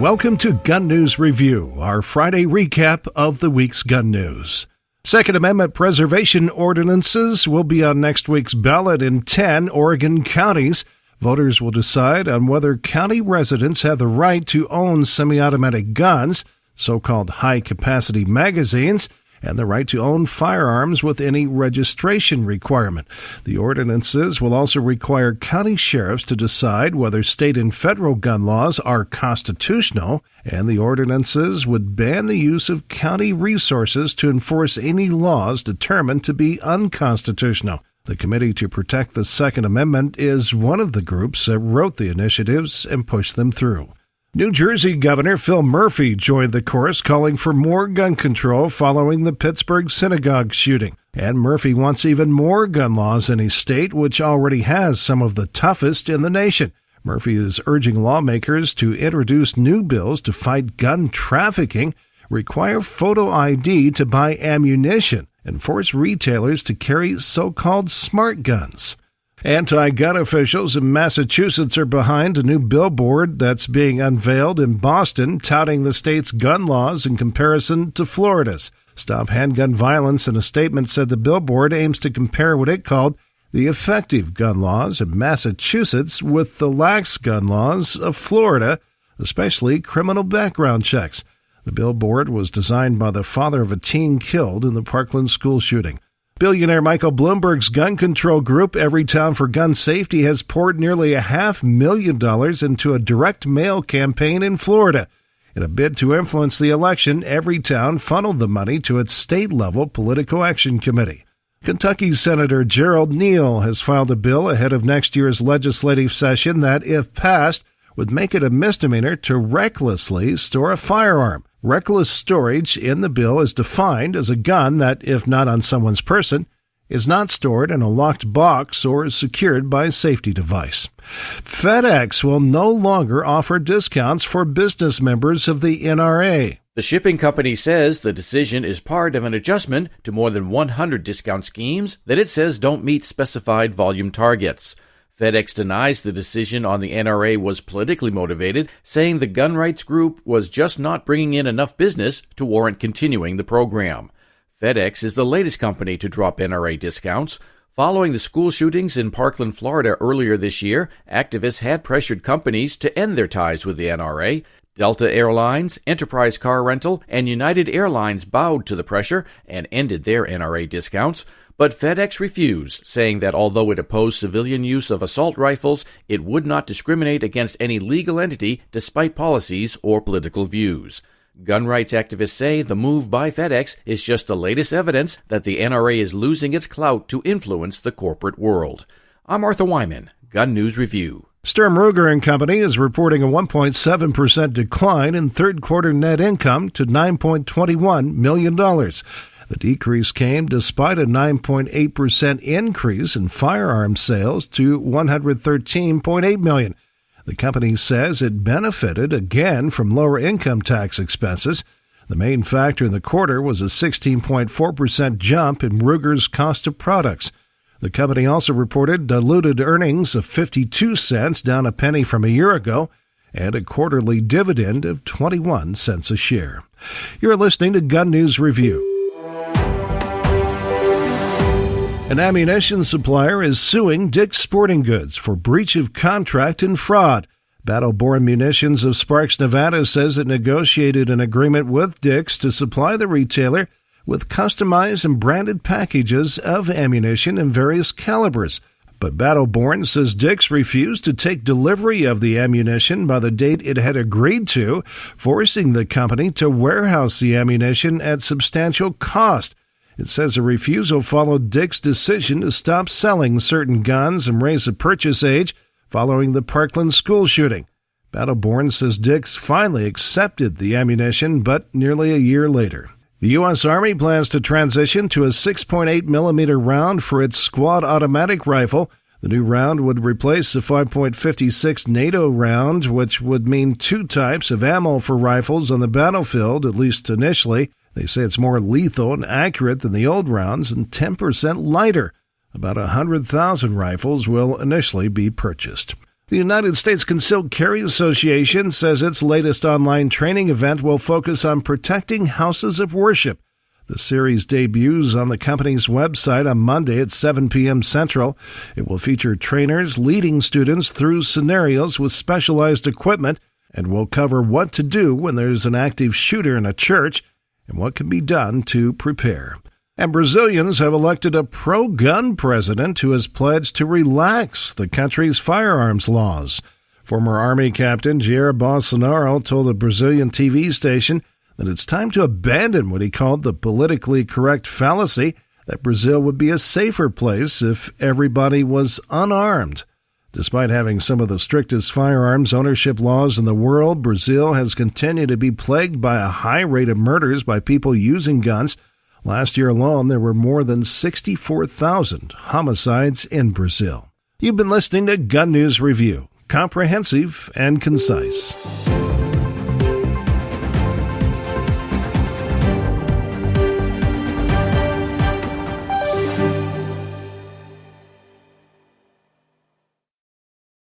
Welcome to Gun News Review, our Friday recap of the week's gun news. Second Amendment preservation ordinances will be on next week's ballot in 10 Oregon counties. Voters will decide on whether county residents have the right to own semi-automatic guns, so-called high-capacity magazines, and the right to own firearms with any registration requirement. The ordinances will also require county sheriffs to decide whether state and federal gun laws are constitutional, and the ordinances would ban the use of county resources to enforce any laws determined to be unconstitutional. The Committee to Protect the Second Amendment is one of the groups that wrote the initiatives and pushed them through. New Jersey Governor Phil Murphy joined the chorus calling for more gun control following the Pittsburgh synagogue shooting. And Murphy wants even more gun laws in his state, which already has some of the toughest in the nation. Murphy is urging lawmakers to introduce new bills to fight gun trafficking, require photo ID to buy ammunition, and force retailers to carry so-called smart guns. Anti-gun officials in Massachusetts are behind a new billboard that's being unveiled in Boston touting the state's gun laws in comparison to Florida's. Stop Handgun Violence in a statement said the billboard aims to compare what it called the effective gun laws in Massachusetts with the lax gun laws of Florida, especially criminal background checks. The billboard was designed by the father of a teen killed in the Parkland school shooting. Billionaire Michael Bloomberg's gun control group, Everytown for Gun Safety, has poured nearly $500,000 into a direct mail campaign in Florida. In a bid to influence the election, Everytown funneled the money to its state-level political action committee. Kentucky Senator Gerald Neal has filed a bill ahead of next year's legislative session that, if passed, would make it a misdemeanor to recklessly store a firearm. Reckless storage in the bill is defined as a gun that, if not on someone's person, is not stored in a locked box or is secured by a safety device. FedEx will no longer offer discounts for business members of the NRA. The shipping company says the decision is part of an adjustment to more than 100 discount schemes that it says don't meet specified volume targets. FedEx denies the decision on the NRA was politically motivated, saying the gun rights group was just not bringing in enough business to warrant continuing the program. FedEx is the latest company to drop NRA discounts. Following the school shootings in Parkland, Florida earlier this year, activists had pressured companies to end their ties with the NRA. Delta Airlines, Enterprise Car Rental, and United Airlines bowed to the pressure and ended their NRA discounts. But FedEx refused, saying that although it opposed civilian use of assault rifles, it would not discriminate against any legal entity despite policies or political views. Gun rights activists say the move by FedEx is just the latest evidence that the NRA is losing its clout to influence the corporate world. I'm Arthur Wyman, Gun News Review. Sturm Ruger & Company is reporting a 1.7% decline in third-quarter net income to $9.21 million. The decrease came despite a 9.8% increase in firearms sales to $113.8 million. The company says it benefited again from lower income tax expenses. The main factor in the quarter was a 16.4% jump in Ruger's cost of products. The company also reported diluted earnings of 52 cents, down a penny from a year ago, and a quarterly dividend of 21 cents a share. You're listening to Gun News Review. An ammunition supplier is suing Dick's Sporting Goods for breach of contract and fraud. Battleborn Munitions of Sparks, Nevada says it negotiated an agreement with Dick's to supply the retailer with customized and branded packages of ammunition in various calibers. But Battleborn says Dick's refused to take delivery of the ammunition by the date it had agreed to, forcing the company to warehouse the ammunition at substantial cost. It says a refusal followed Dick's decision to stop selling certain guns and raise the purchase age following the Parkland school shooting. Battleborn says Dick's finally accepted the ammunition, but nearly a year later. The U.S. Army plans to transition to a 6.8 millimeter round for its squad automatic rifle. The new round would replace the 5.56 NATO round, which would mean two types of ammo for rifles on the battlefield, at least initially. They say it's more lethal and accurate than the old rounds and 10% lighter. About 100,000 rifles will initially be purchased. The United States Concealed Carry Association says its latest online training event will focus on protecting houses of worship. The series debuts on the company's website on Monday at 7 p.m. Central. It will feature trainers leading students through scenarios with specialized equipment and will cover what to do when there's an active shooter in a church and what can be done to prepare. And Brazilians have elected a pro-gun president who has pledged to relax the country's firearms laws. Former Army Captain Jair Bolsonaro told a Brazilian TV station that it's time to abandon what he called the politically correct fallacy that Brazil would be a safer place if everybody was unarmed. Despite having some of the strictest firearms ownership laws in the world, Brazil has continued to be plagued by a high rate of murders by people using guns. Last year alone, there were more than 64,000 homicides in Brazil. You've been listening to Gun News Review, comprehensive and concise.